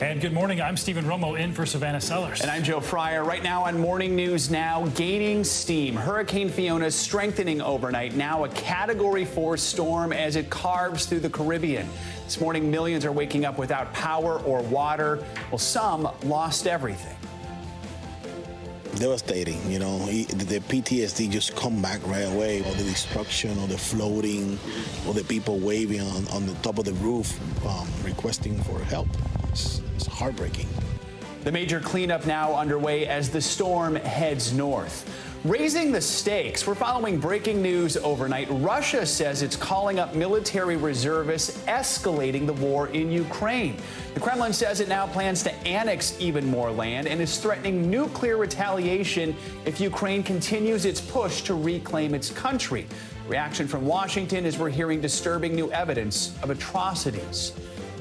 And good morning. I'm Stephen Romo in for Savannah Sellers. And I'm Joe Fryer. Right now on Morning News Now, gaining steam. Hurricane Fiona strengthening overnight. Now a Category 4 storm as it carves through the Caribbean. This morning, millions are waking up without power or water. Well, some lost everything. Devastating, you know, the PTSD just come back right away. All the destruction, or the floating, or the people waving on the top of the roof, requesting for help. It's heartbreaking. The major cleanup now underway as the storm heads north. Raising the stakes, we're following breaking news overnight. Russia says it's calling up military reservists, escalating the war in Ukraine. The Kremlin says it now plans to annex even more land and is threatening nuclear retaliation if Ukraine continues its push to reclaim its country. Reaction from Washington as we're hearing disturbing new evidence of atrocities.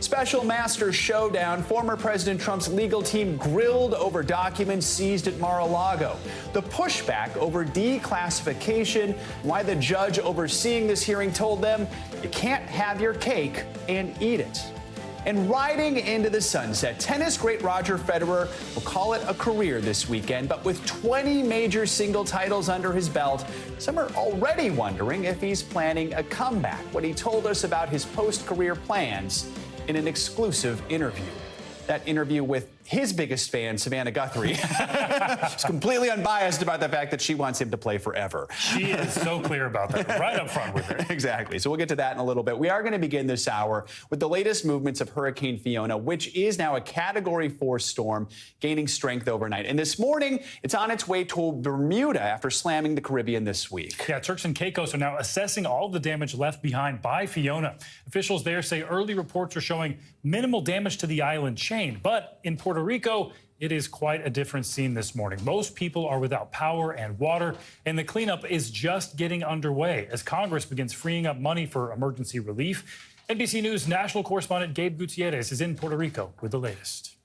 Special master showdown. Former President Trump's legal team grilled over documents seized at Mar-a-Lago. The pushback over declassification, why the judge overseeing this hearing told them you can't have your cake and eat it. And riding into the sunset, tennis great Roger Federer will call it a career this weekend, but with 20 major single titles under his belt, some are already wondering if he's planning a comeback. What he told us about his post-career plans in an exclusive interview. That interview with his biggest fan, Savannah Guthrie. She's completely unbiased about the fact that she wants him to play forever. She is so clear about that, right up front with her. Exactly. So we'll get to that in a little bit. We are going to begin this hour with the latest movements of Hurricane Fiona, which is now a Category 4 storm gaining strength overnight. And this morning, it's on its way to Bermuda after slamming the Caribbean this week. Yeah, Turks and Caicos are now assessing all the damage left behind by Fiona. Officials there say early reports are showing minimal damage to the island chain, but in Puerto Rico, it is quite a different scene this morning. Most people are without power and water, and the cleanup is just getting underway as Congress begins freeing up money for emergency relief. NBC News national correspondent Gabe Gutierrez is in Puerto Rico with the latest.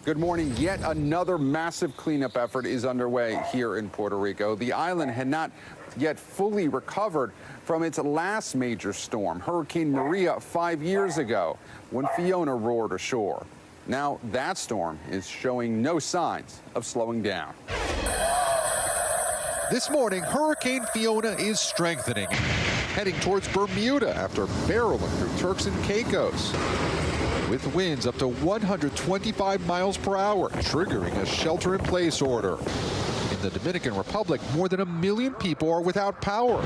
Good morning. Yet another massive cleanup effort is underway here in Puerto Rico. The island had not yet fully recovered from its last major storm, Hurricane Maria, 5 years ago, when Fiona roared ashore. Now that storm is showing no signs of slowing down. This morning, Hurricane Fiona is strengthening, heading towards Bermuda after barreling through Turks and Caicos, with winds up to 125 miles per hour, triggering a shelter-in-place order. In the Dominican Republic, more than 1 million people are without power,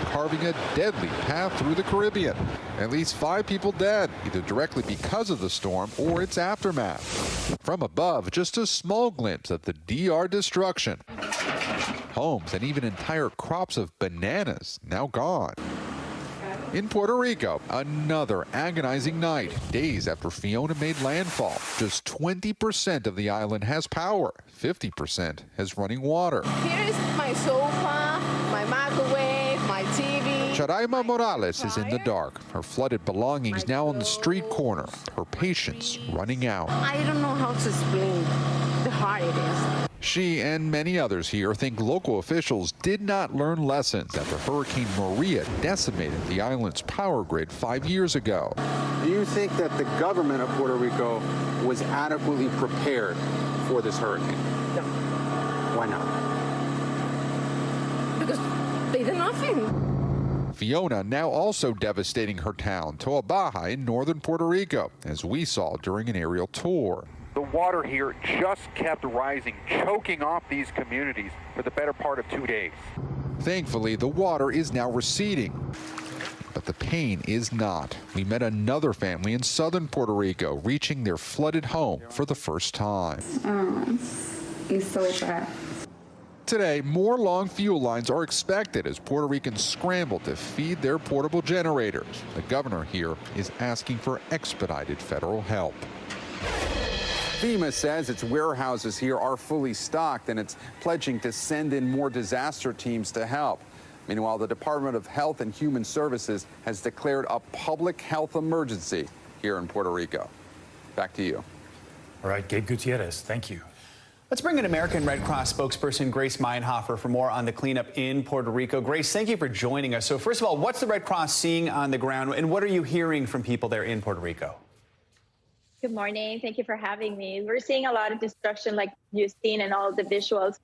carving a deadly path through the Caribbean. At least 5 people dead, either directly because of the storm or its aftermath. From above, just a small glimpse of the DR destruction. Homes and even entire crops of bananas now gone. In Puerto Rico, another agonizing night, days after Fiona made landfall. Just 20% of the island has power, 50% has running water. Here is my sofa, my microwave, my TV. Charaima Morales is in the dark, her flooded belongings now on the street corner, her patience running out. I don't know how to explain how hard it is. She and many others here think local officials did not learn lessons after Hurricane Maria decimated the island's power grid 5 years ago. Do you think that the government of Puerto Rico was adequately prepared for this hurricane? No. Why not? Because they did nothing. Fiona now also devastating her town, Toa Baja in northern Puerto Rico, as we saw during an aerial tour. The water here just kept rising, choking off these communities for the better part of 2 days. Thankfully, the water is now receding, but the pain is not. We met another family in southern Puerto Rico reaching their flooded home for the first time. It's so bad. Today, more long fuel lines are expected as Puerto Ricans scramble to feed their portable generators. The governor here is asking for expedited federal help. FEMA says its warehouses here are fully stocked, and it's pledging to send in more disaster teams to help. Meanwhile, the Department of Health and Human Services has declared a public health emergency here in Puerto Rico. Back to you. All right, Gabe Gutierrez, thank you. Let's bring in American Red Cross spokesperson Grace Meinhofer for more on the cleanup in Puerto Rico. Grace, thank you for joining us. So first of all, what's the Red Cross seeing on the ground, and what are you hearing from people there in Puerto Rico? Good morning. Thank you for having me. We're seeing a lot of destruction like you've seen in all the visuals.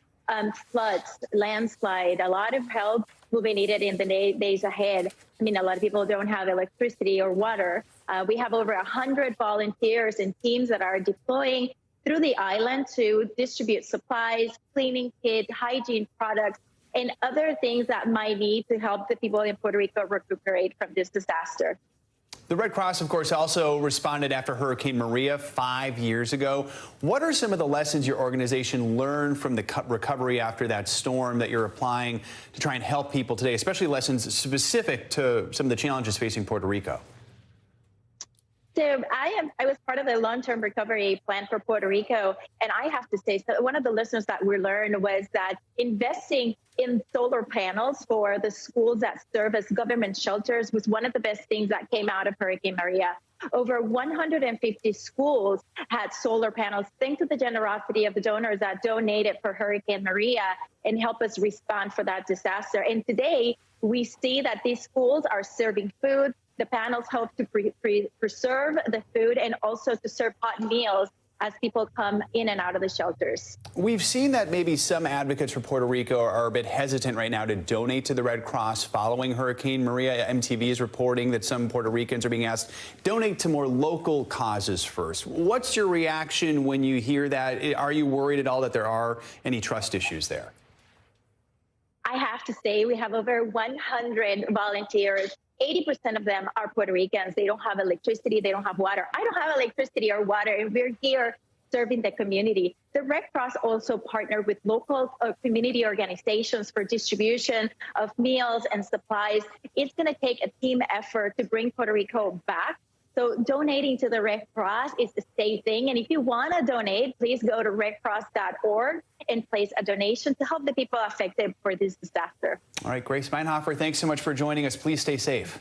Floods, landslide, a lot of help will be needed in the days ahead. I mean, a lot of people don't have electricity or water. We have over 100 volunteers and teams that are deploying through the island to distribute supplies, cleaning kits, hygiene products, and other things that might need to help the people in Puerto Rico recuperate from this disaster. The Red Cross, of course, also responded after Hurricane Maria 5 years ago. What are some of the lessons your organization learned from the recovery after that storm that you're applying to try and help people today, especially lessons specific to some of the challenges facing Puerto Rico? So I was part of the long-term recovery plan for Puerto Rico, and I have to say, so one of the lessons that we learned was that investing in solar panels for the schools that serve as government shelters was one of the best things that came out of Hurricane Maria. Over 150 schools had solar panels thanks to the generosity of the donors that donated for Hurricane Maria and helped us respond for that disaster. And today, we see that these schools are serving food. The panels help to preserve the food and also to serve hot meals as people come in and out of the shelters. We've seen that maybe some advocates for Puerto Rico are a bit hesitant right now to donate to the Red Cross following Hurricane Maria. MTV is reporting that some Puerto Ricans are being asked donate to more local causes first. What's your reaction when you hear that? Are you worried at all that there are any trust issues there? I have to say we have over 100 volunteers. 80% of them are Puerto Ricans. They don't have electricity. They don't have water. I don't have electricity or water, and we're here serving the community. The Red Cross also partnered with local community organizations for distribution of meals and supplies. It's going to take a team effort to bring Puerto Rico back. So donating to the Red Cross is a safe thing. And if you want to donate, please go to redcross.org and place a donation to help the people affected for this disaster. All right, Grace Meinhofer, thanks so much for joining us. Please stay safe.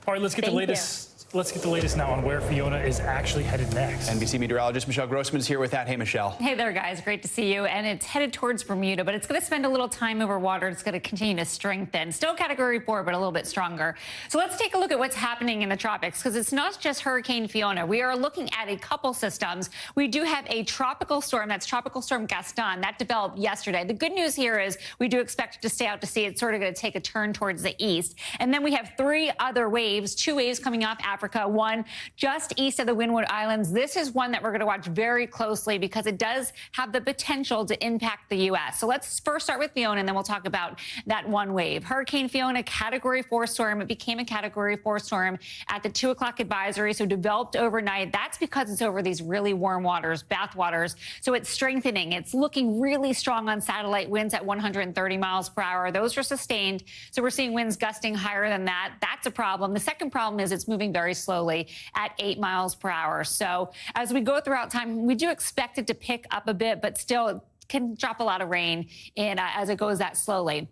All right, let's get the latest. Let's get the latest now on where Fiona is actually headed next. NBC meteorologist Michelle Grossman is here with that. Hey, Michelle. Hey there, guys. Great to see you. And it's headed towards Bermuda, but it's going to spend a little time over water. It's going to continue to strengthen. Still Category 4, but a little bit stronger. So let's take a look at what's happening in the tropics, because it's not just Hurricane Fiona. We are looking at a couple systems. We do have a tropical storm. That's Tropical Storm Gaston. That developed yesterday. The good news here is we do expect it to stay out to sea. It's sort of going to take a turn towards the east. And then we have three other waves, two waves coming off Africa, one just east of the Windward Islands. This is one that we're going to watch very closely because it does have the potential to impact the U.S. So let's first start with Fiona, and then we'll talk about that one wave. Hurricane Fiona, Category 4 storm. It became a Category 4 storm at the 2 o'clock advisory, so developed overnight. That's because it's over these really warm waters, bath waters. So it's strengthening. It's looking really strong on satellite, winds at 130 miles per hour. Those are sustained. So we're seeing winds gusting higher than that. That's a problem. The second problem is it's moving very slowly at 8 miles per hour. So as we go throughout time, we do expect it to pick up a bit, but still it can drop a lot of rain in as it goes that slowly.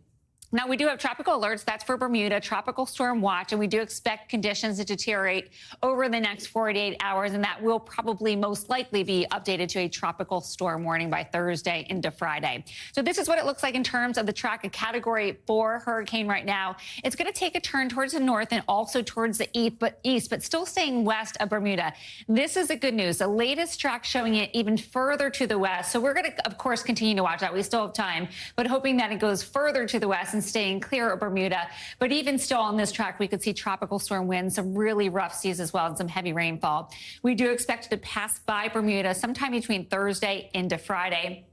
Now, we do have tropical alerts. That's for Bermuda, tropical storm watch, and we do expect conditions to deteriorate over the next 48 hours, and that will probably most likely be updated to a tropical storm warning by Thursday into Friday. So this is what it looks like in terms of the track, a Category 4 hurricane right now. It's going to take a turn towards the north and also towards the east, but still staying west of Bermuda. This is the good news. The latest track showing it even further to the west. So we're going to, of course, continue to watch that. We still have time, but hoping that it goes further to the west and staying clear of Bermuda. But even still on this track, we could see tropical storm winds, some really rough seas as well, and some heavy rainfall. We do expect it to pass by Bermuda sometime between Thursday into Friday.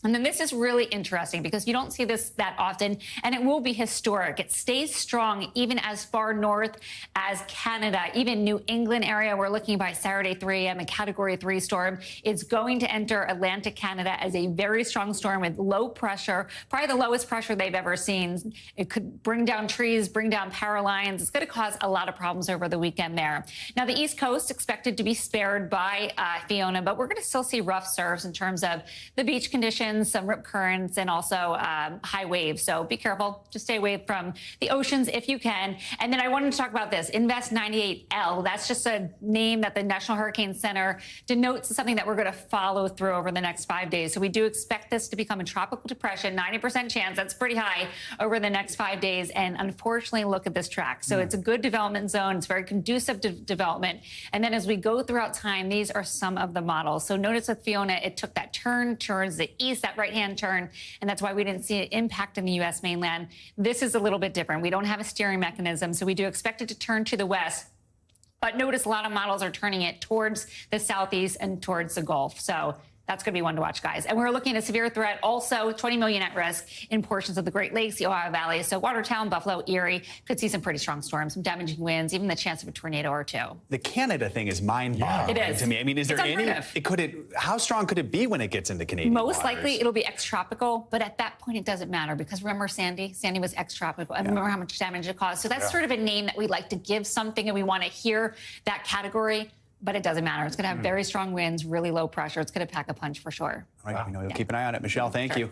And then this is really interesting because you don't see this that often, and it will be historic. It stays strong even as far north as Canada, even New England area. We're looking by Saturday 3 a.m. a Category 3 storm. It's going to enter Atlantic Canada as a very strong storm with low pressure, probably the lowest pressure they've ever seen. It could bring down trees, bring down power lines. It's going to cause a lot of problems over the weekend there. Now, the East Coast expected to be spared by Fiona, but we're going to still see rough surfs in terms of the beach conditions. conditions, some rip currents, and also high waves. So be careful. Just stay away from the oceans if you can. And then I wanted to talk about this. Invest 98L. That's just a name that the National Hurricane Center denotes something that we're going to follow through over the next 5 days. So we do expect this to become a tropical depression, 90% chance. That's pretty high over the next 5 days. And unfortunately, look at this track. So it's a good development zone. It's very conducive to development. And then as we go throughout time, these are some of the models. So notice with Fiona, it took that turn towards the east, that right-hand turn, and that's why we didn't see an impact in the U.S. mainland. This is a little bit different. We don't have a steering mechanism, so we do expect it to turn to the west. But notice a lot of models are turning it towards the southeast and towards the Gulf. So that's going to be one to watch, guys. And we're looking at a severe threat, also 20 million at risk in portions of the Great Lakes, the Ohio Valley. So Watertown, Buffalo, Erie could see some pretty strong storms, some damaging winds, even the chance of a tornado or two. The Canada thing is mind-boggling to me. I mean, is there how strong could it be when it gets into Canadian Most waters? likely it'll be ex-tropical, but at that point it doesn't matter because remember Sandy? Sandy was ex-tropical. And remember how much damage it caused. So that's sort of a name that we like to give something and we want to hear that category. But it doesn't matter. It's going to have very strong winds, really low pressure. It's going to pack a punch for sure. All right, we know you'll keep an eye on it. Michelle, thank you.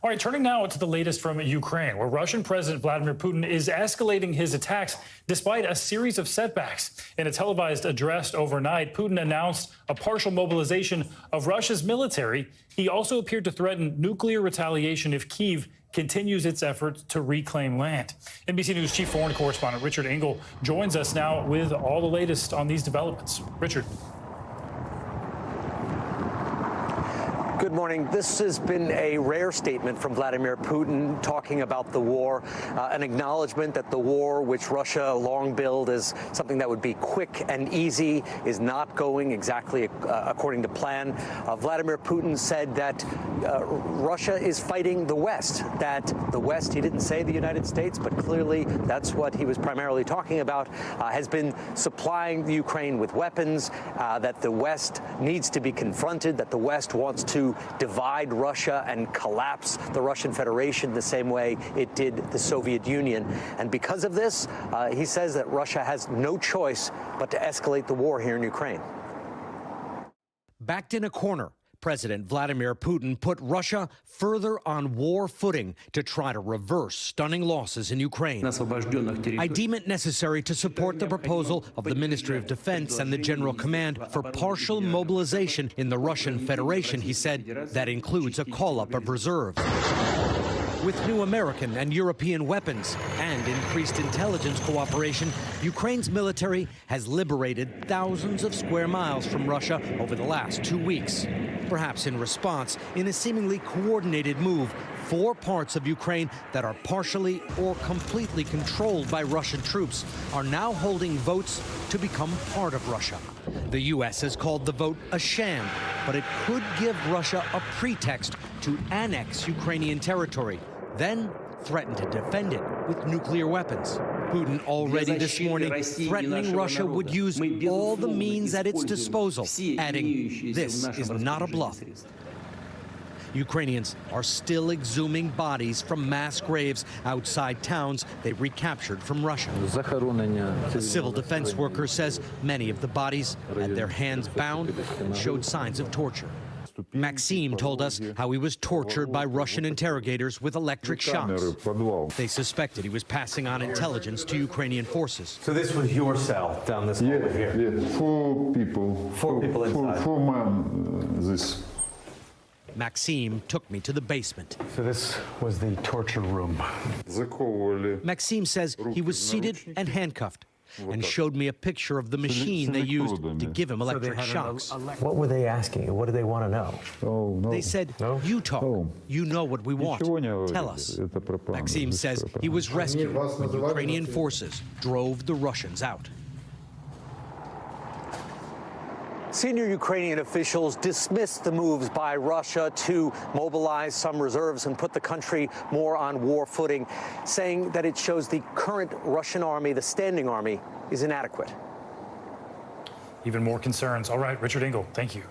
All right, turning now to the latest from Ukraine, where Russian President Vladimir Putin is escalating his attacks despite a series of setbacks. In a televised address overnight, Putin announced a partial mobilization of Russia's military. He also appeared to threaten nuclear retaliation if Kyiv continues its efforts to reclaim land. NBC News chief foreign correspondent Richard Engel joins us now with all the latest on these developments. Richard. Good morning. This has been a rare statement from Vladimir Putin talking about the war, an acknowledgement that the war, which Russia long billed as something that would be quick and easy, is not going exactly according to plan. Vladimir Putin said that Russia is fighting the West, that the West, he didn't say the United States, but clearly that's what he was primarily talking about, has been supplying Ukraine with weapons, that the West needs to be confronted, that the West wants to divide Russia and collapse the Russian Federation the same way it did the Soviet Union. And because of this, he says that Russia has no choice but to escalate the war here in Ukraine. Backed in a corner, President Vladimir Putin put Russia further on war footing to try to reverse stunning losses in Ukraine. I deem it necessary to support the proposal of the Ministry of Defense and the General Command for partial mobilization in the Russian Federation, he said. That includes a call-up of reserves. With new American and European weapons and increased intelligence cooperation, Ukraine's military has liberated thousands of square miles from Russia over the last 2 weeks. Perhaps in response, in a seemingly coordinated move, 4 parts of Ukraine that are partially or completely controlled by Russian troops are now holding votes to become part of Russia. The U.S. has called the vote a sham, but it could give Russia a pretext to annex Ukrainian territory, then threaten to defend it with nuclear weapons. Putin already this morning threatening Russia would use all the means at its disposal, adding, "This is not a bluff." Ukrainians are still exhuming bodies from mass graves outside towns they recaptured from Russia. A civil defense worker says many of the bodies had their hands bound and showed signs of torture. Maxime told us how he was tortured by Russian interrogators with electric shocks. They suspected he was passing on intelligence to Ukrainian forces. So this was your cell down this hallway here? Yeah, 4 people. 4 people inside. 4 men, this. Maxime took me to the basement. So this was the torture room. Maxime says he was seated and handcuffed, and showed me a picture of the machine they used to give him electric shocks. What were they asking you? What did they want to know? They said, "You talk. You know what we want. Tell us." Maxime says he was rescued when Ukrainian forces drove the Russians out. Senior Ukrainian officials dismissed the moves by Russia to mobilize some reserves and put the country more on war footing, saying that it shows the current Russian army, the standing army, is inadequate. Even more concerns. All right, Richard Engel, thank you.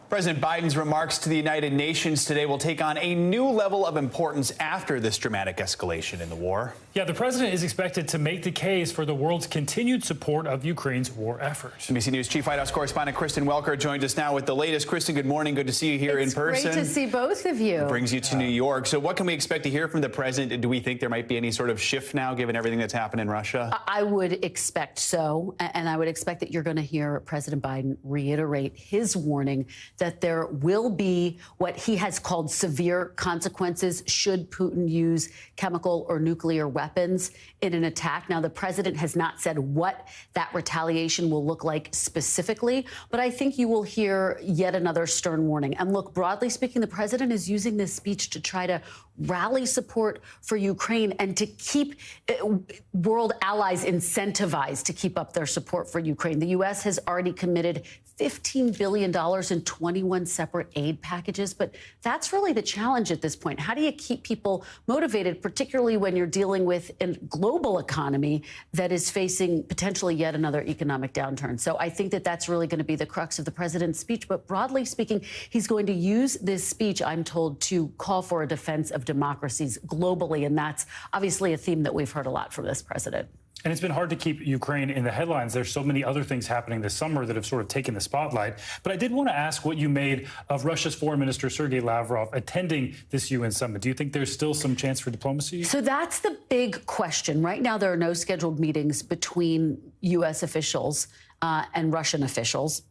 President Biden's remarks to the United Nations today will take on a new level of importance after this dramatic escalation in the war. Yeah, the president is expected to make the case for the world's continued support of Ukraine's war effort. NBC News Chief White House correspondent Kristen Welker joins us now with the latest. Kristen, good morning. Good to see you here in person. It's great to see both of you. It brings you to New York. So what can we expect to hear from the president? Do we think there might be any sort of shift now, given everything that's happened in Russia? I would expect so. And I would expect that you're going to hear President Biden reiterate his warning that there will be what he has called severe consequences should Putin use chemical or nuclear weapons in an attack. Now, the president has not said what that retaliation will look like specifically, but I think you will hear yet another stern warning. And look, broadly speaking, the president is using this speech to try to rally support for Ukraine and to keep world allies incentivized to keep up their support for Ukraine. The U.S. has already committed $15 billion in 21 separate aid packages. But that's really the challenge at this point. How do you keep people motivated, particularly when you're dealing with a global economy that is facing potentially yet another economic downturn? So I think that that's really going to be the crux of the president's speech. But broadly speaking, he's going to use this speech, I'm told, to call for a defense of democracies globally. And that's obviously a theme that we've heard a lot from this president. And it's been hard to keep Ukraine in the headlines. There's so many other things happening this summer that have sort of taken the spotlight. But I did want to ask what you made of Russia's Foreign Minister Sergei Lavrov attending this UN summit. Do you think there's still some chance for diplomacy? So that's the big question. Right now, there are no scheduled meetings between U.S. officials and Russian officials,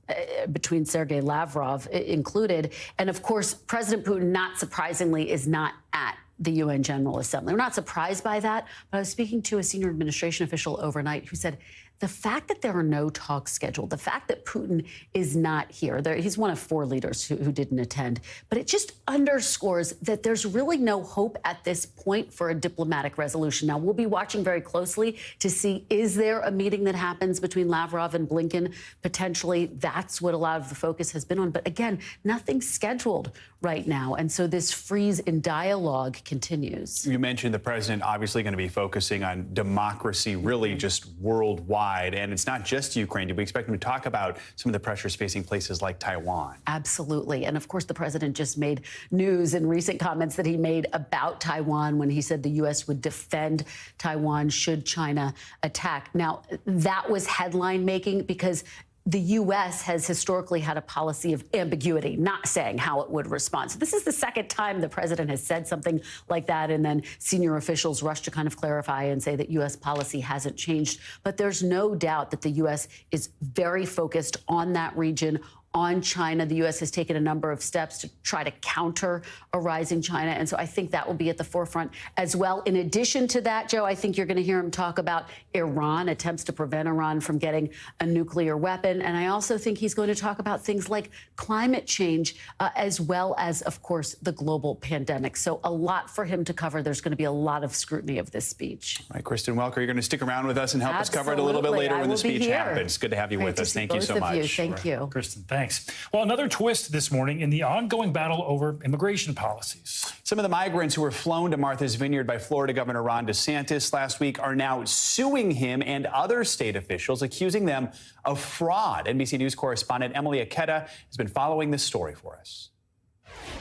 between Sergei Lavrov included. And of course, President Putin, not surprisingly, is not at the UN General Assembly. We're not surprised by that, but I was speaking to a senior administration official overnight who said the fact that there are no talks scheduled, the fact that Putin is not here, he's one of 4 leaders who didn't attend, but it just underscores that there's really no hope at this point for a diplomatic resolution. Now, we'll be watching very closely to see, is there a meeting that happens between Lavrov and Blinken? Potentially, that's what a lot of the focus has been on. But again, nothing's scheduled right now. And so this freeze in dialogue continues. You mentioned the president obviously going to be focusing on democracy, really just worldwide. And it's not just Ukraine. Do we expect him to talk about some of the pressures facing places like Taiwan? Absolutely. And of course, the president just made news in recent comments that he made about Taiwan when he said the U.S. would defend Taiwan should China attack. Now, that was headline making because the U.S. has historically had a policy of ambiguity, not saying how it would respond. So this is the second time the president has said something like that, and then senior officials rush to kind of clarify and say that U.S. policy hasn't changed. But there's no doubt that the U.S. is very focused on that region, on China. The U.S. has taken a number of steps to try to counter a rising China. And so I think that will be at the forefront as well. In addition to that, Joe, I think you're going to hear him talk about Iran, attempts to prevent Iran from getting a nuclear weapon. And I also think he's going to talk about things like climate change, as well as, of course, the global pandemic. So a lot for him to cover. There's going to be a lot of scrutiny of this speech. All right, Kristen Welker, you're going to stick around with us and help us cover it a little bit later when the speech happens. Good to have you with us. Thank you so much. Thank you. Kristen, thanks. Well, another twist this morning in the ongoing battle over immigration policies. Some of the migrants who were flown to Martha's Vineyard by Florida Governor Ron DeSantis last week are now suing him and other state officials, accusing them of fraud. NBC News correspondent Emily Aketa has been following this story for us.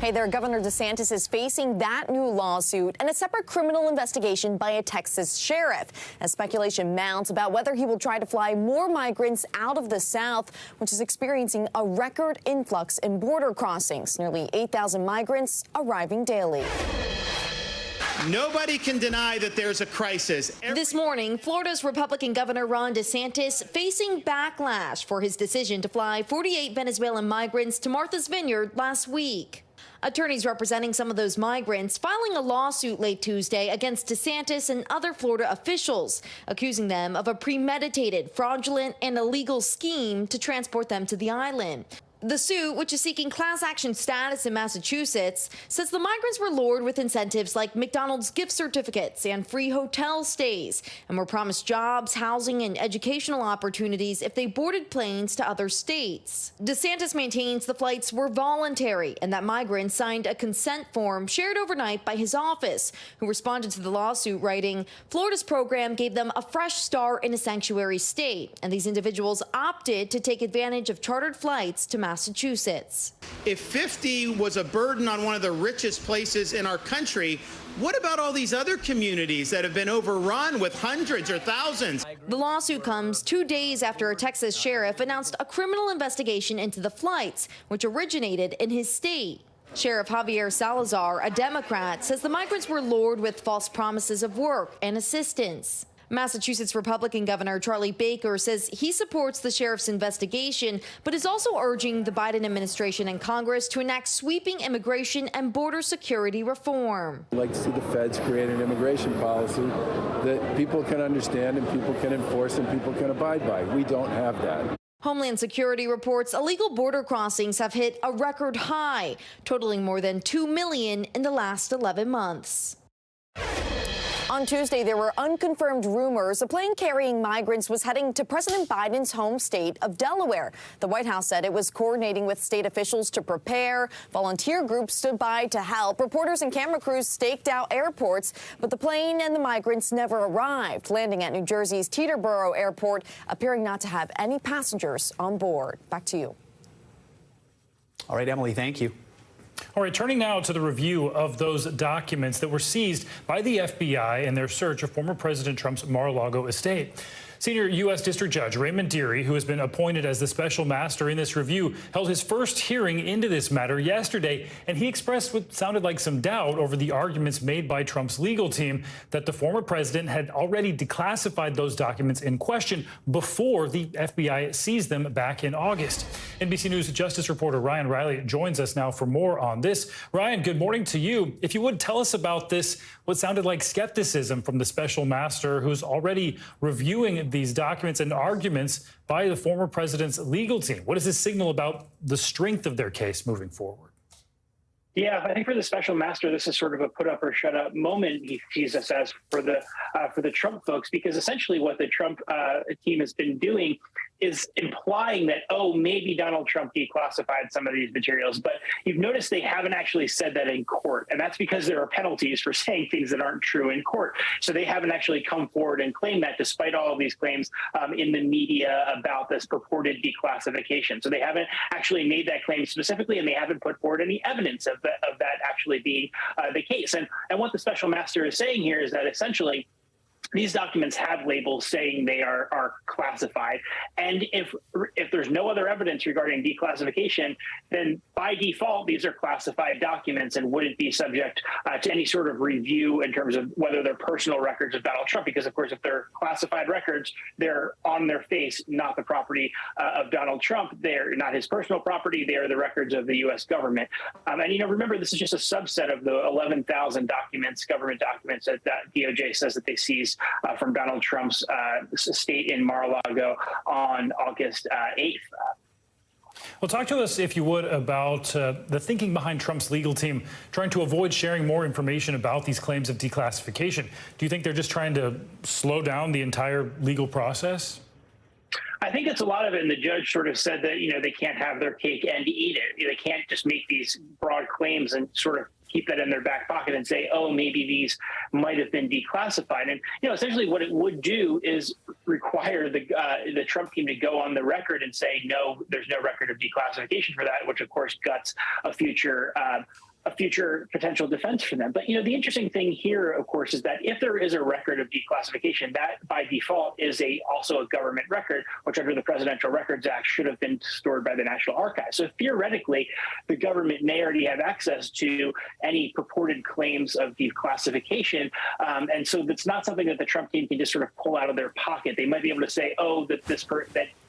Hey there, Governor DeSantis is facing that new lawsuit and a separate criminal investigation by a Texas sheriff as speculation mounts about whether he will try to fly more migrants out of the South, which is experiencing a record influx in border crossings. Nearly 8,000 migrants arriving daily. Nobody can deny that there's a crisis. This morning, Florida's Republican Governor Ron DeSantis facing backlash for his decision to fly 48 Venezuelan migrants to Martha's Vineyard last week. Attorneys representing some of those migrants filing a lawsuit late Tuesday against DeSantis and other Florida officials, accusing them of a premeditated, fraudulent, and illegal scheme to transport them to the island. The suit, which is seeking class action status in Massachusetts, says the migrants were lured with incentives like McDonald's gift certificates and free hotel stays, and were promised jobs, housing, and educational opportunities if they boarded planes to other states. DeSantis maintains the flights were voluntary and that migrants signed a consent form shared overnight by his office, who responded to the lawsuit writing, Florida's program gave them a fresh start in a sanctuary state, and these individuals opted to take advantage of chartered flights to Massachusetts. Massachusetts. If 50 was a burden on one of the richest places in our country, what about all these other communities that have been overrun with hundreds or thousands? The lawsuit comes 2 days after a Texas sheriff announced a criminal investigation into the flights, which originated in his state. Sheriff Javier Salazar, a Democrat, says the migrants were lured with false promises of work and assistance. Massachusetts Republican Governor Charlie Baker says he supports the sheriff's investigation, but is also urging the Biden administration and Congress to enact sweeping immigration and border security reform. I'd like to see the feds create an immigration policy that people can understand and people can enforce and people can abide by. We don't have that. Homeland Security reports illegal border crossings have hit a record high, totaling more than 2 million in the last 11 months. On Tuesday, there were unconfirmed rumors a plane carrying migrants was heading to President Biden's home state of Delaware. The White House said it was coordinating with state officials to prepare. Volunteer groups stood by to help. Reporters and camera crews staked out airports, but the plane and the migrants never arrived, landing at New Jersey's Teterboro Airport, appearing not to have any passengers on board. Back to you. All right, Emily, thank you. All right, turning now to the review of those documents that were seized by the FBI in their search of former President Trump's Mar-a-Lago estate. Senior U.S. District Judge Raymond Dearie, who has been appointed as the special master in this review, held his first hearing into this matter yesterday, and he expressed what sounded like some doubt over the arguments made by Trump's legal team that the former president had already declassified those documents in question before the FBI seized them back in August. NBC News Justice reporter Ryan Riley joins us now for more on this. Ryan, good morning to you. If you would, tell us about this, what sounded like skepticism from the special master who's already reviewing these documents and arguments by the former president's legal team. What does this signal about the strength of their case moving forward? Yeah, I think for the special master, this is sort of a put up or shut up moment, he sees this as for the Trump folks, because essentially what the Trump team has been doing is implying that, oh, maybe Donald Trump declassified some of these materials. But you've noticed they haven't actually said that in court. And that's because there are penalties for saying things that aren't true in court. So they haven't actually come forward and claimed that, despite all of these claims in the media about this purported declassification. So they haven't actually made that claim specifically, and they haven't put forward any evidence of that actually being the case. And what the special master is saying here is that essentially these documents have labels saying they are classified. And if there's no other evidence regarding declassification, then by default, these are classified documents and wouldn't be subject to any sort of review in terms of whether they're personal records of Donald Trump. Because, of course, if they're classified records, they're on their face, not the property of Donald Trump. They're not his personal property. They are the records of the U.S. government. And, remember, this is just a subset of the 11,000 documents, government documents that DOJ says that they seized from Donald Trump's estate in Mar-a-Lago on August 8th. Well, talk to us, if you would, about the thinking behind Trump's legal team trying to avoid sharing more information about these claims of declassification. Do you think they're just trying to slow down the entire legal process? I think it's a lot of it, and the judge sort of said that, they can't have their cake and eat it. They can't just make these broad claims and sort of keep that in their back pocket and say, oh, maybe these might have been declassified. And, essentially what it would do is require the Trump team to go on the record and say, no, there's no record of declassification for that, which, of course, guts a future potential defense for them. But, the interesting thing here, of course, is that if there is a record of declassification, that by default is also a government record, which under the Presidential Records Act should have been stored by the National Archives. So theoretically, the government may already have access to any purported claims of declassification. And so that's not something that the Trump team can just sort of pull out of their pocket. They might be able to say, oh, that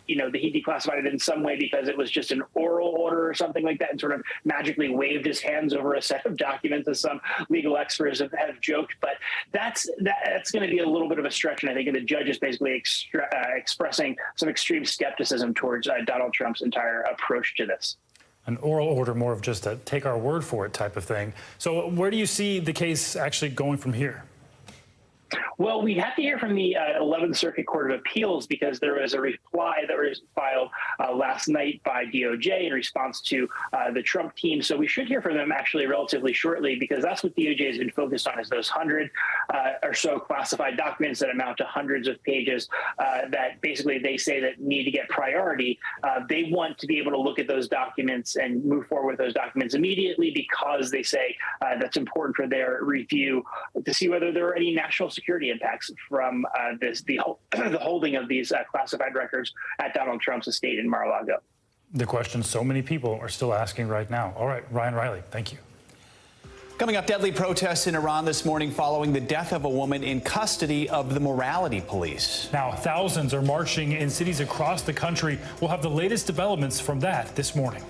he declassified it in some way because it was just an oral order or something like that, and sort of magically waved his hands over a set of documents, as some legal experts have joked. But that's going to be a little bit of a stretch, and I think the judge is basically expressing some extreme skepticism towards Donald Trump's entire approach to this. An oral order, more of just a take our word for it type of thing. So where do you see the case actually going from here? Well, we have to hear from the 11th Circuit Court of Appeals because there was a reply that was filed last night by DOJ in response to the Trump team. So we should hear from them actually relatively shortly because that's what DOJ has been focused on is those 100 or so classified documents that amount to hundreds of pages that basically they say that need to get priority. They want to be able to look at those documents and move forward with those documents immediately because they say that's important for their review to see whether there are any national security impacts from the holding of these classified records at Donald Trump's estate in Mar-a-Lago. The question so many people are still asking right now. All right, Ryan Riley, thank you. Coming up, deadly protests in Iran this morning following the death of a woman in custody of the morality police. Now, thousands are marching in cities across the country. We'll have the latest developments from that this morning.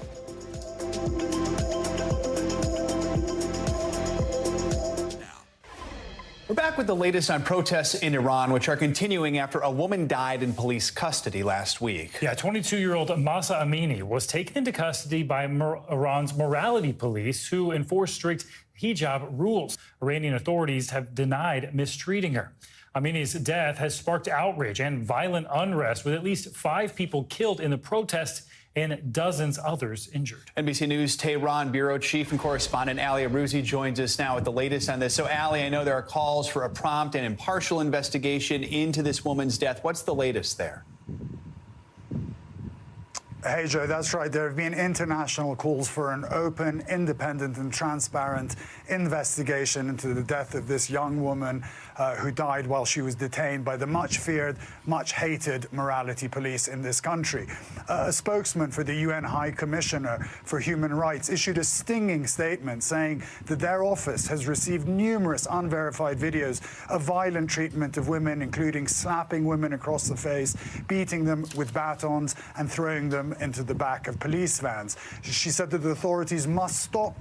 We're back with the latest on protests in Iran, which are continuing after a woman died in police custody last week. Yeah, 22-year-old Mahsa Amini was taken into custody by Iran's morality police, who enforce strict hijab rules. Iranian authorities have denied mistreating her. Amini's death has sparked outrage and violent unrest, with at least 5 people killed in the protests and dozens others injured. NBC News Tehran bureau chief and correspondent Ali Arouzi joins us now with the latest on this. So, Ali, I know there are calls for a prompt and impartial investigation into this woman's death. What's the latest there? Hey, Joe, that's right. There have been international calls for an open, independent and transparent investigation into the death of this young woman who died while she was detained by the much-feared, much-hated morality police in this country. A spokesman for the UN High Commissioner for Human Rights issued a stinging statement saying that their office has received numerous unverified videos of violent treatment of women, including slapping women across the face, beating them with batons and throwing them into the back of police vans. She said that the authorities must stop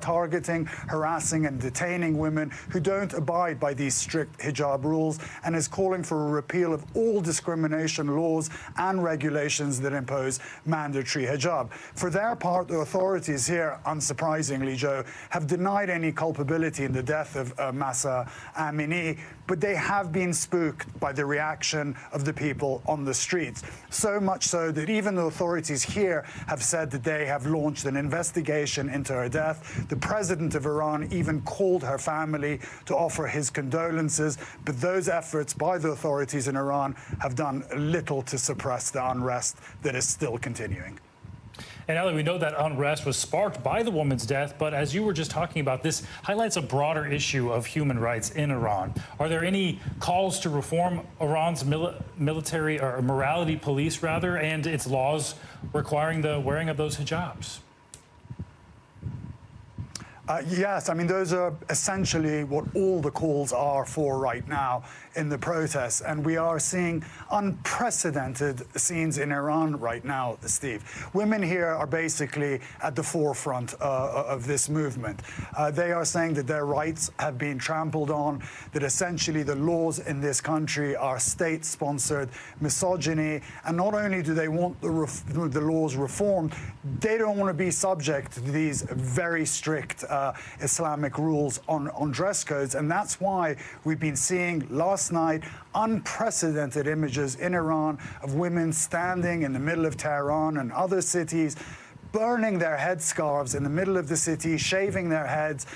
targeting, harassing and detaining women who don't abide by these strict hijab rules, and is calling for a repeal of all discrimination laws and regulations that impose mandatory hijab. For their part, the authorities here, unsurprisingly, Joe, have denied any culpability in the death of Mahsa Amini, but they have been spooked by the reaction of the people on the streets. So much so that even the authorities here have said that they have launched an investigation into her death. The president of Iran even called her family to offer his condolences, but those efforts by the authorities in Iran have done little to suppress the unrest that is still continuing. And Ellie, we know that unrest was sparked by the woman's death, but as you were just talking about, this highlights a broader issue of human rights in Iran. Are there any calls to reform Iran's military or morality police, rather, and its laws requiring the wearing of those hijabs? Yes, I mean, those are essentially what all the calls are for right now in the protests. And we are seeing unprecedented scenes in Iran right now, Steve. Women here are basically at the forefront of this movement. They are saying that their rights have been trampled on, that essentially the laws in this country are state-sponsored misogyny. And not only do they want the laws reformed, they don't want to be subject to these very strict Islamic rules on dress codes. And that's why we've been seeing last night unprecedented images in Iran of women standing in the middle of Tehran and other cities, burning their headscarves in the middle of the city, shaving their heads,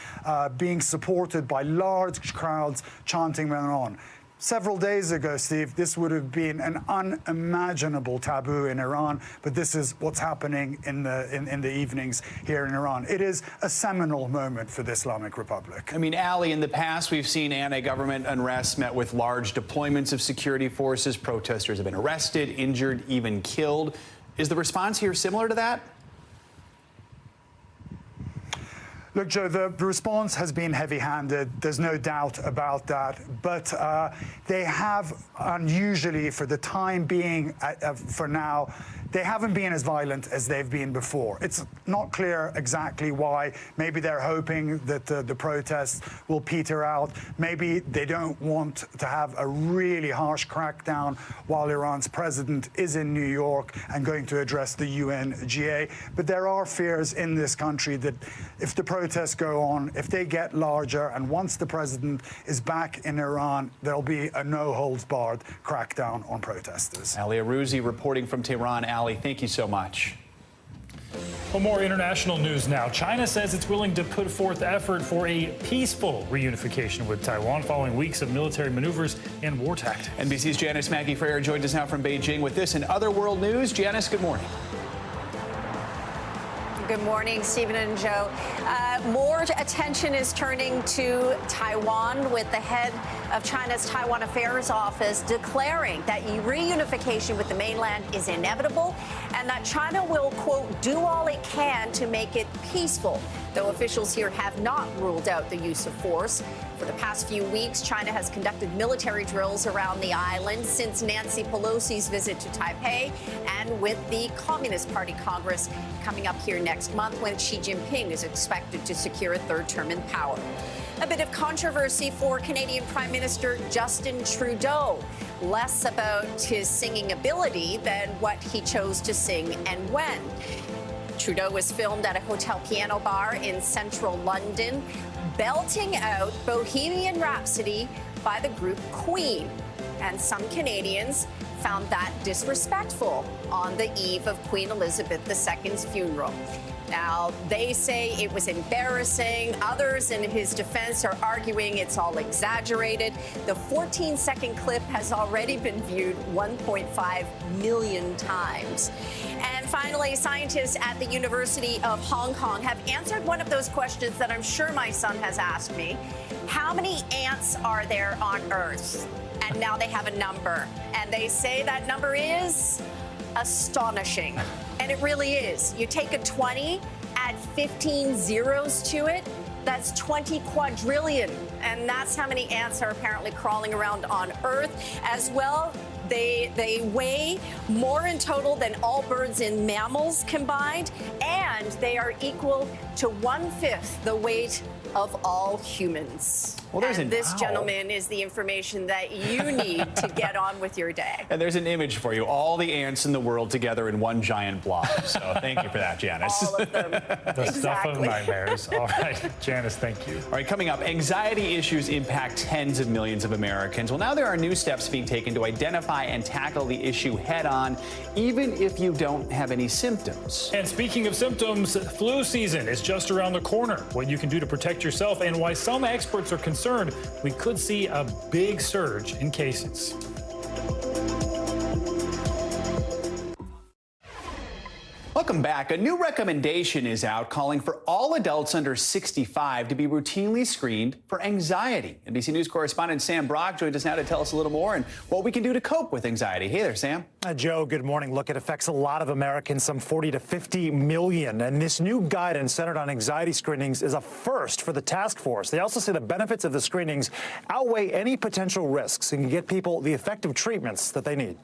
being supported by large crowds chanting them on. Several days ago, Steve, this would have been an unimaginable taboo in Iran, but this is what's happening in the evenings here in Iran. It is a seminal moment for the Islamic Republic. I mean, Ali, in the past, we've seen anti-government unrest met with large deployments of security forces. Protesters have been arrested, injured, even killed. Is the response here similar to that? Look, Joe, the response has been heavy-handed. There's no doubt about that. But they have unusually, for the time being, for now, they haven't been as violent as they've been before. It's not clear exactly why. Maybe they're hoping that the protests will peter out. Maybe they don't want to have a really harsh crackdown while Iran's president is in New York and going to address the UNGA. But there are fears in this country that if the protests go on, if they get larger, and once the president is back in Iran, there'll be a no-holds-barred crackdown on protesters. Ali Arouzi reporting from Tehran. Ali, thank you so much. Well, more international news now. China says it's willing to put forth effort for a peaceful reunification with Taiwan following weeks of military maneuvers and war tactics. NBC's Janice Mackey-Freyer joins us now from Beijing with this and other world news. Janice, good morning. Good morning, Stephen and Joe. More attention is turning to Taiwan, with the head of China's Taiwan Affairs Office declaring that reunification with the mainland is inevitable and that China will, quote, do all it can to make it peaceful, though officials here have not ruled out the use of force. For the past few weeks, China has conducted military drills around the island since Nancy Pelosi's visit to Taipei, and with the Communist Party Congress coming up here next month when Xi Jinping is expected to secure a third term in power. A bit of controversy for Canadian Prime Minister Justin Trudeau. Less about his singing ability than what he chose to sing and when. Trudeau was filmed at a hotel piano bar in central London, belting out Bohemian Rhapsody by the group Queen. And some Canadians found that disrespectful on the eve of Queen Elizabeth II's funeral. Now, they say it was embarrassing. Others in his defense are arguing it's all exaggerated. The 14-second clip has already been viewed 1.5 million times. And finally, scientists at the University of Hong Kong have answered one of those questions that I'm sure my son has asked me. How many ants are there on Earth? And now they have a number. And they say that number is astonishing. And it really is. You take a 20, add 15 zeros to it, that's 20 quadrillion. And that's how many ants are apparently crawling around on Earth. As well, they weigh more in total than all birds and mammals combined, and they are equal to 1/5 the weight of all humans. Well, and this, gentleman, is the information that you need to get on with your day. And there's an image for you, all the ants in the world together in one giant blob. So thank you for that, Janice. All of them. The stuff of nightmares. All right, Janice, thank you. All right, coming up, anxiety issues impact tens of millions of Americans. Well, now there are new steps being taken to identify and tackle the issue head on, even if you don't have any symptoms. And speaking of symptoms, flu season is just around the corner. What you can do to protect yourself and why some experts are concerned we could see a big surge in cases. Welcome back. A new recommendation is out calling for all adults under 65 to be routinely screened for anxiety. NBC News correspondent Sam Brock joins us now to tell us a little more and what we can do to cope with anxiety. Hey there, Sam. Joe, good morning. Look, it affects a lot of Americans, some 40 to 50 million. And this new guidance centered on anxiety screenings is a first for the task force. They also say the benefits of the screenings outweigh any potential risks and can get people the effective treatments that they need.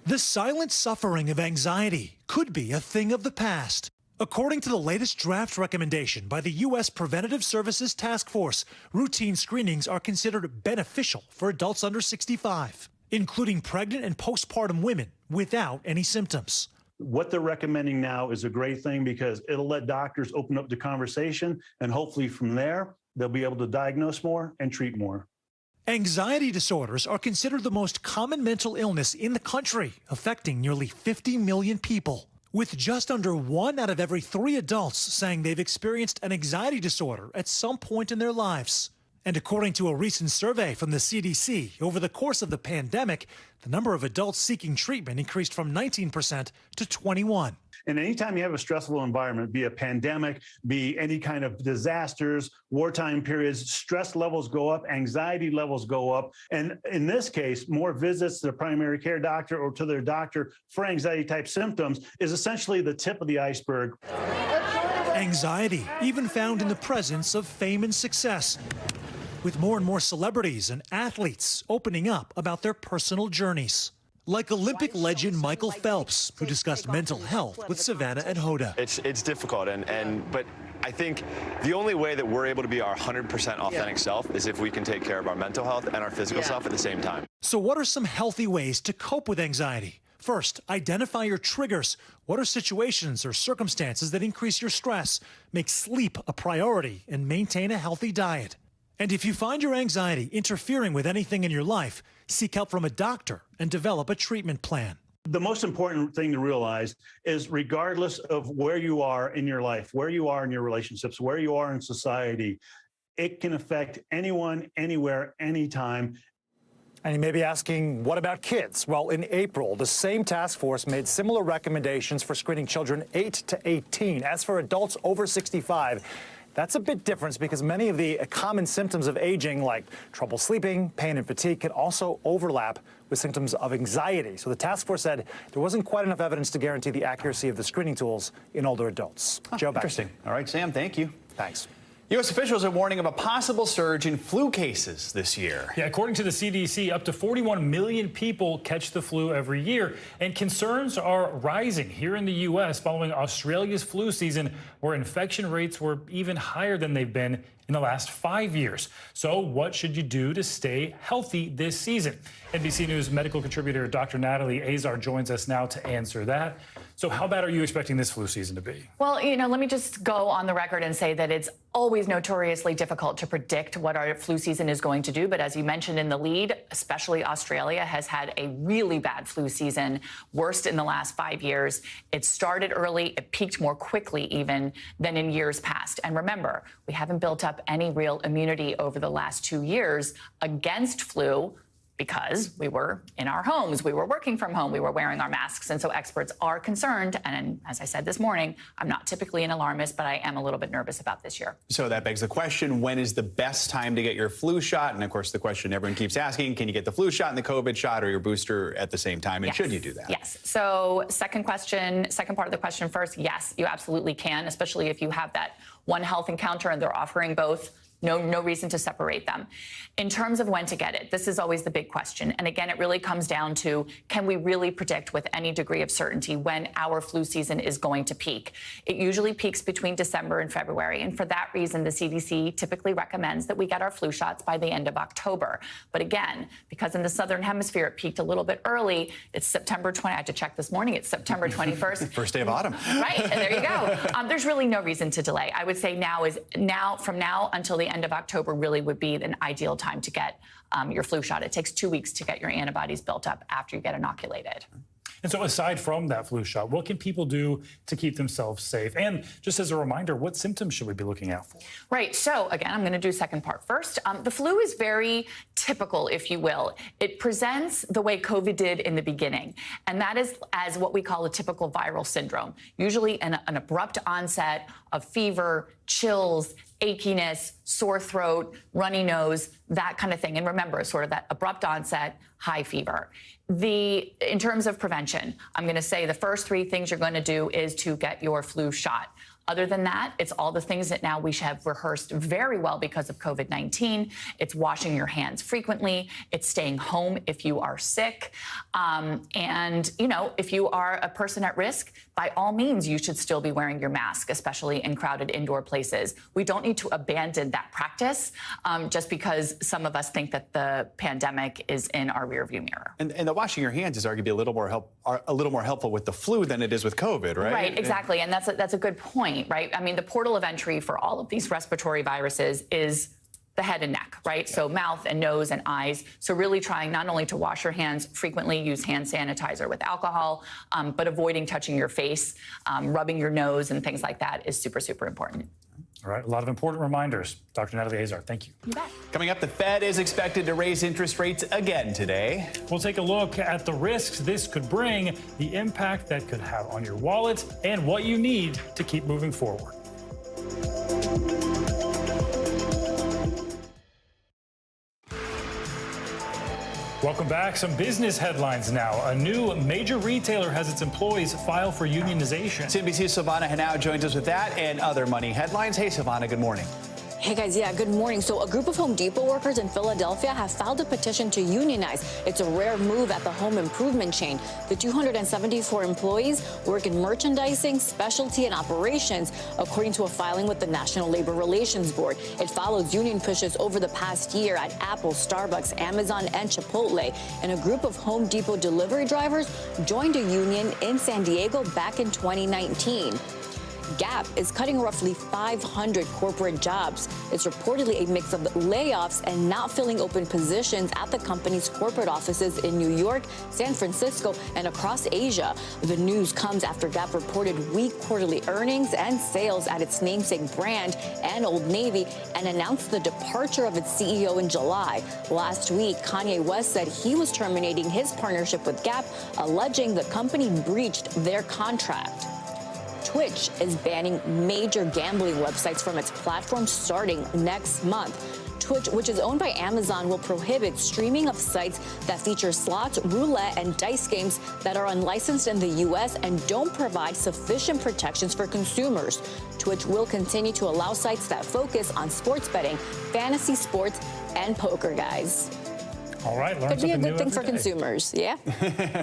The silent suffering of anxiety could be a thing of the past. According to the latest draft recommendation by the U.S. Preventative Services Task Force, routine screenings are considered beneficial for adults under 65, including pregnant and postpartum women without any symptoms. What they're recommending now is a great thing because it'll let doctors open up the conversation, and hopefully from there, they'll be able to diagnose more and treat more. Anxiety disorders are considered the most common mental illness in the country, affecting nearly 50 million people, with just under 1 out of every 3 adults saying they've experienced an anxiety disorder at some point in their lives. And according to a recent survey from the CDC, over the course of the pandemic, the number of adults seeking treatment increased from 19% to 21%. And anytime you have a stressful environment, be a pandemic, be any kind of disasters, wartime periods, stress levels go up, anxiety levels go up. And in this case, more visits to the primary care doctor or to their doctor for anxiety type symptoms is essentially the tip of the iceberg. Anxiety, even found in the presence of fame and success, with more and more celebrities and athletes opening up about their personal journeys. Like Olympic legend Michael Phelps, who discussed mental health with Savannah and Hoda. It's difficult, but I think the only way that we're able to be our 100% authentic self is if we can take care of our mental health and our physical self at the same time. So what are some healthy ways to cope with anxiety? First, identify your triggers. What are situations or circumstances that increase your stress? Make sleep a priority and maintain a healthy diet. And if you find your anxiety interfering with anything in your life, seek help from a doctor and develop a treatment plan. The most important thing to realize is regardless of where you are in your life, where you are in your relationships, where you are in society, it can affect anyone, anywhere, anytime. And you may be asking, what about kids? Well, in April, the same task force made similar recommendations for screening children 8 to 18. As for adults over 65, that's a bit different because many of the common symptoms of aging, like trouble sleeping, pain and fatigue, can also overlap with symptoms of anxiety. So the task force said there wasn't quite enough evidence to guarantee the accuracy of the screening tools in older adults. Joe, back. Interesting. All right, Sam, thank you. Thanks. U.S. officials are warning of a possible surge in flu cases this year. Yeah, according to the CDC, up to 41 million people catch the flu every year, and concerns are rising here in the U.S. following Australia's flu season, where infection rates were even higher than they've been in the last 5 years. So what should you do to stay healthy this season? NBC News medical contributor Dr. Natalie Azar joins us now to answer that. So how bad are you expecting this flu season to be? Well, let me just go on the record and say that it's always notoriously difficult to predict what our flu season is going to do. But as you mentioned in the lead, especially Australia has had a really bad flu season, worst in the last 5 years. It started early. It peaked more quickly even than in years past. And remember, we haven't built up any real immunity over the last 2 years against flu, because we were in our homes, we were working from home, we were wearing our masks. And so experts are concerned. And as I said this morning, I'm not typically an alarmist, but I am a little bit nervous about this year. So that begs the question, when is the best time to get your flu shot? And of course, the question everyone keeps asking, can you get the flu shot and the COVID shot or your booster at the same time? And yes. Should you do that? Yes. So second part of the question first, yes, you absolutely can, especially if you have that one health encounter and they're offering both. No reason to separate them. In terms of when to get it, this is always the big question. And again, it really comes down to, can we really predict with any degree of certainty when our flu season is going to peak? It usually peaks between December and February. And for that reason, the CDC typically recommends that we get our flu shots by the end of October. But again, because in the Southern Hemisphere, it peaked a little bit early, it's September 20, I had to check this morning, it's September 21st. First day of autumn. Right, and there you go. There's really no reason to delay. I would say from now until the end of October really would be an ideal time to get your flu shot. It takes 2 weeks to get your antibodies built up after you get inoculated. And so aside from that flu shot, what can people do to keep themselves safe? And just as a reminder, what symptoms should we be looking out for? Right. So again, I'm going to do second part first. The flu is very typical, if you will. It presents the way COVID did in the beginning, and that is as what we call a typical viral syndrome, usually an abrupt onset of fever, chills, achiness, sore throat, runny nose, that kind of thing. And remember, sort of that abrupt onset, high fever. In terms of prevention, I'm going to say the first 3 things you're going to do is to get your flu shot. Other than that, it's all the things that now we have rehearsed very well because of COVID-19. It's washing your hands frequently. It's staying home if you are sick. And, if you are a person at risk, by all means, you should still be wearing your mask, especially in crowded indoor places. We don't need to abandon that practice just because some of us think that the pandemic is in our rearview mirror. And the washing your hands is arguably a little more helpful with the flu than it is with COVID, right? Right, exactly. And that's a good point, right? I mean, the portal of entry for all of these respiratory viruses is the head and neck, right? So mouth and nose and eyes. So really trying not only to wash your hands frequently, use hand sanitizer with alcohol, but avoiding touching your face, rubbing your nose and things like that is super, super important. All right, a lot of important reminders. Dr. Natalie Azar, thank you. You bet. Coming up, the Fed is expected to raise interest rates again today. We'll take a look at the risks this could bring, the impact that could have on your wallet, and what you need to keep moving forward. Welcome back. Some business headlines now. A new major retailer has its employees file for unionization. CNBC's Savannah Hanau joins us with that and other money headlines. Hey, Savannah, good morning. Hey guys, yeah, good morning. So a group of Home Depot workers in Philadelphia have filed a petition to unionize. It's a rare move at the home improvement chain. The 274 employees work in merchandising, specialty, and operations, according to a filing with the National Labor Relations Board. It follows union pushes over the past year at Apple, Starbucks, Amazon, and Chipotle. And a group of Home Depot delivery drivers joined a union in San Diego back in 2019. Gap is cutting roughly 500 corporate jobs. It's reportedly a mix of layoffs and not filling open positions at the company's corporate offices in New York, San Francisco, and across Asia. The news comes after Gap reported weak quarterly earnings and sales at its namesake brand and Old Navy and announced the departure of its CEO in July. Last week, Kanye West said he was terminating his partnership with Gap, alleging the company breached their contract. Twitch is banning major gambling websites from its platform starting next month. Twitch, which is owned by Amazon, will prohibit streaming of sites that feature slots, roulette, and dice games that are unlicensed in the U.S. and don't provide sufficient protections for consumers. Twitch will continue to allow sites that focus on sports betting, fantasy sports, and poker, guys. All right, learn Could be a something good new thing every for day. consumers, yeah?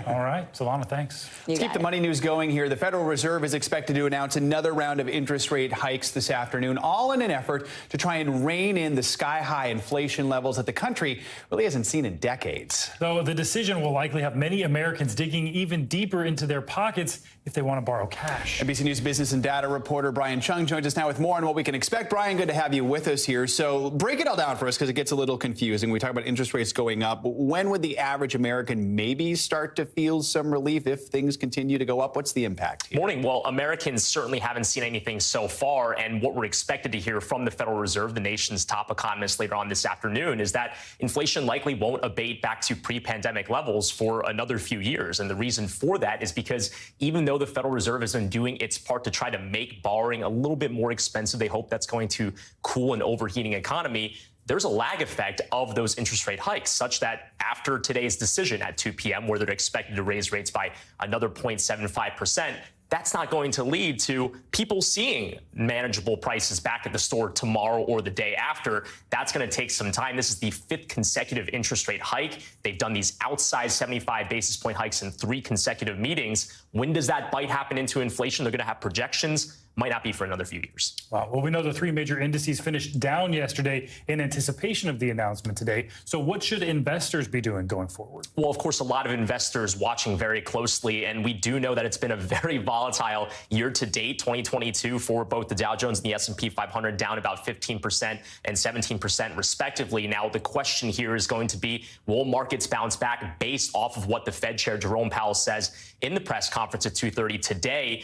All right, Solana, thanks. Let's keep the money news going here. The Federal Reserve is expected to announce another round of interest rate hikes this afternoon, all in an effort to try and rein in the sky-high inflation levels that the country really hasn't seen in decades. Though the decision will likely have many Americans digging even deeper into their pockets if they want to borrow cash. NBC News business and data reporter Brian Chung joins us now with more on what we can expect. Brian, good to have you with us here. So break it all down for us because it gets a little confusing. We talk about interest rates going up. When would the average American maybe start to feel some relief if things continue to go up? What's the impact here? Morning. Well, Americans certainly haven't seen anything so far. And what we're expected to hear from the Federal Reserve, the nation's top economist, later on this afternoon is that inflation likely won't abate back to pre-pandemic levels for another few years. And the reason for that is because even though the Federal Reserve has been doing its part to try to make borrowing a little bit more expensive, they hope that's going to cool an overheating economy. There's a lag effect of those interest rate hikes, such that after today's decision at 2 p.m., where they're expected to raise rates by another 0.75%, that's not going to lead to people seeing manageable prices back at the store tomorrow or the day after. That's going to take some time. This is the 5th consecutive interest rate hike. They've done these outsized 75 basis point hikes in 3 consecutive meetings. When does that bite happen into inflation? They're going to have projections. Might not be for another few years. Wow. Well, we know the 3 major indices finished down yesterday in anticipation of the announcement today. So what should investors be doing going forward? Well, of course, a lot of investors watching very closely, and we do know that it's been a very volatile year to date, 2022, for both the Dow Jones and the S&P 500, down about 15% and 17% respectively. Now, the question here is going to be, will markets bounce back based off of what the Fed Chair Jerome Powell says in the press conference at 2:30 today?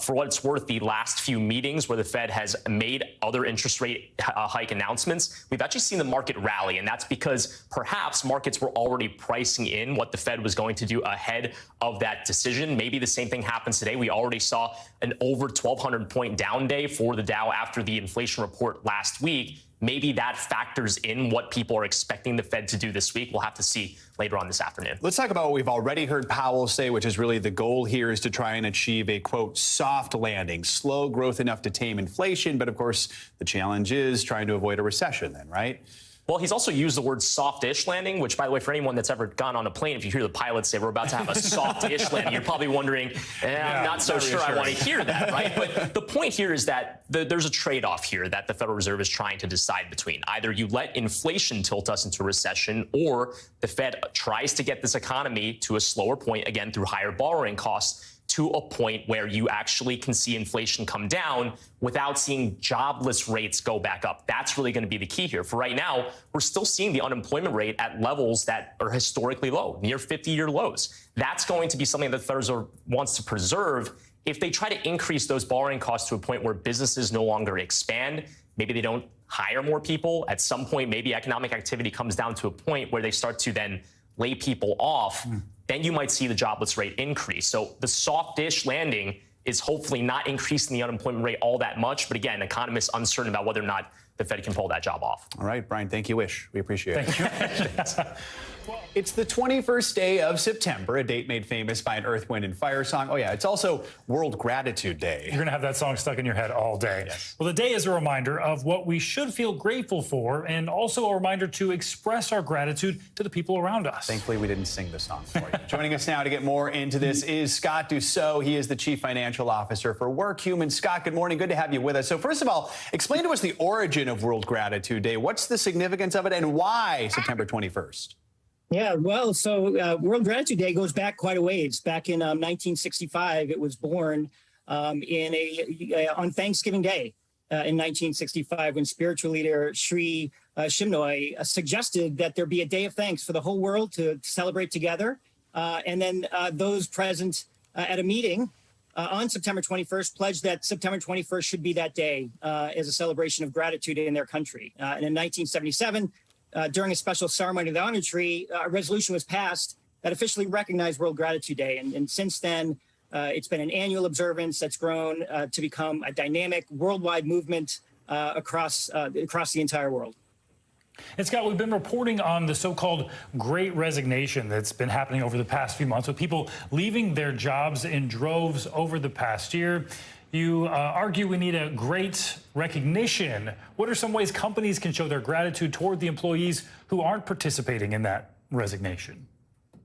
For what it's worth, the last few meetings where the Fed has made other interest rate hike announcements, we've actually seen the market rally. And that's because perhaps markets were already pricing in what the Fed was going to do ahead of that decision. Maybe the same thing happens today. We already saw an over 1,200 point down day for the Dow after the inflation report last week. Maybe that factors in what people are expecting the Fed to do this week. We'll have to see later on this afternoon. Let's talk about what we've already heard Powell say, which is really the goal here is to try and achieve a, quote, soft landing, slow growth enough to tame inflation. But, of course, the challenge is trying to avoid a recession then, right? Well, he's also used the word soft-ish landing, which, by the way, for anyone that's ever gone on a plane, if you hear the pilot say we're about to have a soft-ish landing, you're probably wondering, I'm not so sure I want to hear that, right? But the point here is that there's a trade-off here that the Federal Reserve is trying to decide between. Either you let inflation tilt us into recession, or the Fed tries to get this economy to a slower point, again, through higher borrowing costs, to a point where you actually can see inflation come down without seeing jobless rates go back up. That's really going to be the key here. For right now, we're still seeing the unemployment rate at levels that are historically low, near 50-year lows. That's going to be something that the Federal Reserve wants to preserve. If they try to increase those borrowing costs to a point where businesses no longer expand, maybe they don't hire more people. At some point, maybe economic activity comes down to a point where they start to then lay people off. Then you might see the jobless rate increase. So the soft-ish landing is hopefully not increasing the unemployment rate all that much. But again, economists uncertain about whether or not the Fed can pull that job off. All right, Brian, thank you, Ish. We appreciate it. Thank you. It's the 21st day of September, a date made famous by an Earth, Wind, and Fire song. Oh, yeah, it's also World Gratitude Day. You're going to have that song stuck in your head all day. Yes. Well, the day is a reminder of what we should feel grateful for, and also a reminder to express our gratitude to the people around us. Thankfully, we didn't sing the song for you. Joining us now to get more into this is Scott Dussault. He is the Chief Financial Officer for WorkHuman. Scott, good morning. Good to have you with us. So first of all, explain to us the origin of World Gratitude Day. What's the significance of it, and why September 21st? Yeah, well, so World Gratitude Day goes back quite a ways. Back in 1965, it was born on Thanksgiving Day in 1965, when spiritual leader Sri Shimnoy suggested that there be a day of thanks for the whole world to celebrate together. And then those present at a meeting on September 21st pledged that September 21st should be that day as a celebration of gratitude in their country. And in 1977, during a special ceremony of the honor tree, a resolution was passed that officially recognized World Gratitude Day. And since then, it's been an annual observance that's grown to become a dynamic worldwide movement across the entire world. And Scott, we've been reporting on the so-called Great Resignation that's been happening over the past few months, with people leaving their jobs in droves over the past year. You argue we need a great recognition. What are some ways companies can show their gratitude toward the employees who aren't participating in that resignation?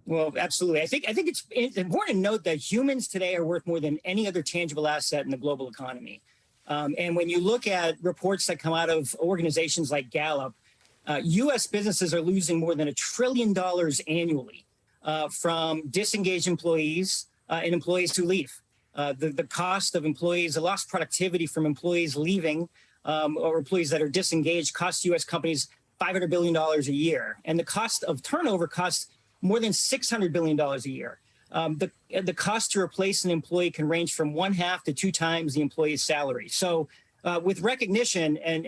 Well, absolutely. I think it's important to note that humans today are worth more than any other tangible asset in the global economy. And when you look at reports that come out of organizations like Gallup, U.S. businesses are losing more than $1 trillion annually from disengaged employees and employees who leave. The cost of employees, the lost productivity from employees leaving or employees that are disengaged costs U.S. companies $500 billion a year. And the cost of turnover costs more than $600 billion a year. The cost to replace an employee can range from 1/2 to 2 times the employee's salary. So with recognition, and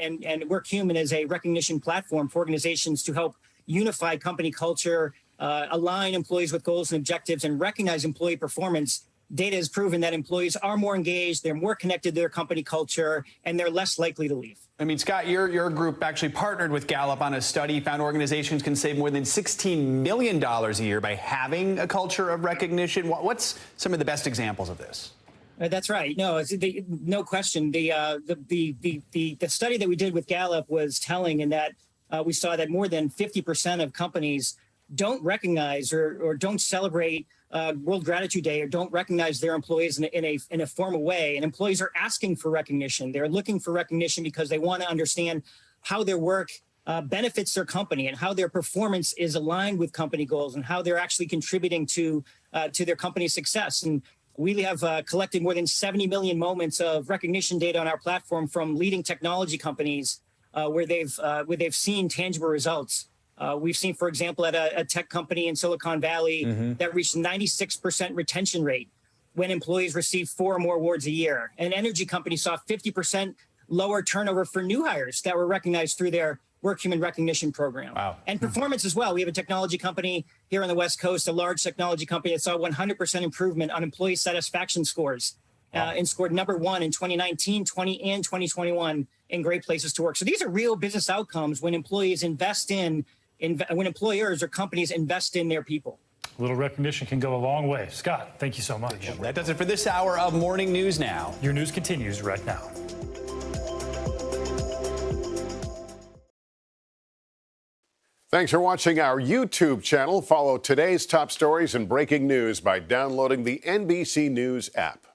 WorkHuman is a recognition platform for organizations to help unify company culture, align employees with goals and objectives, and recognize employee performance. Data has proven that employees are more engaged, they're more connected to their company culture, and they're less likely to leave. I mean, Scott, your group actually partnered with Gallup on a study, found organizations can save more than $16 million a year by having a culture of recognition. What's some of the best examples of this? That's right. No, no question. The study that we did with Gallup was telling in that we saw that more than 50% of companies don't recognize or don't celebrate World Gratitude Day, or don't recognize their employees in a formal way. And employees are asking for recognition. They're looking for recognition because they want to understand how their work benefits their company and how their performance is aligned with company goals and how they're actually contributing to their company's success. And we have collected more than 70 million moments of recognition data on our platform from leading technology companies where they've seen tangible results. We've seen, for example, at a tech company in Silicon Valley that reached 96% retention rate when employees received 4 or more awards a year. An energy company saw 50% lower turnover for new hires that were recognized through their WorkHuman recognition program. Wow. And performance as well. We have a technology company here on the West Coast, a large technology company that saw 100% improvement on employee satisfaction scores and scored #1 in 2019, 20, and 2021 in Great Places to Work. So these are real business outcomes when employees when employers or companies invest in their people. A little recognition can go a long way. Scott, thank you so much. That does it for this hour of Morning News Now. Your news continues right now. Thanks for watching our YouTube channel. Follow today's top stories and breaking news by downloading the NBC News app.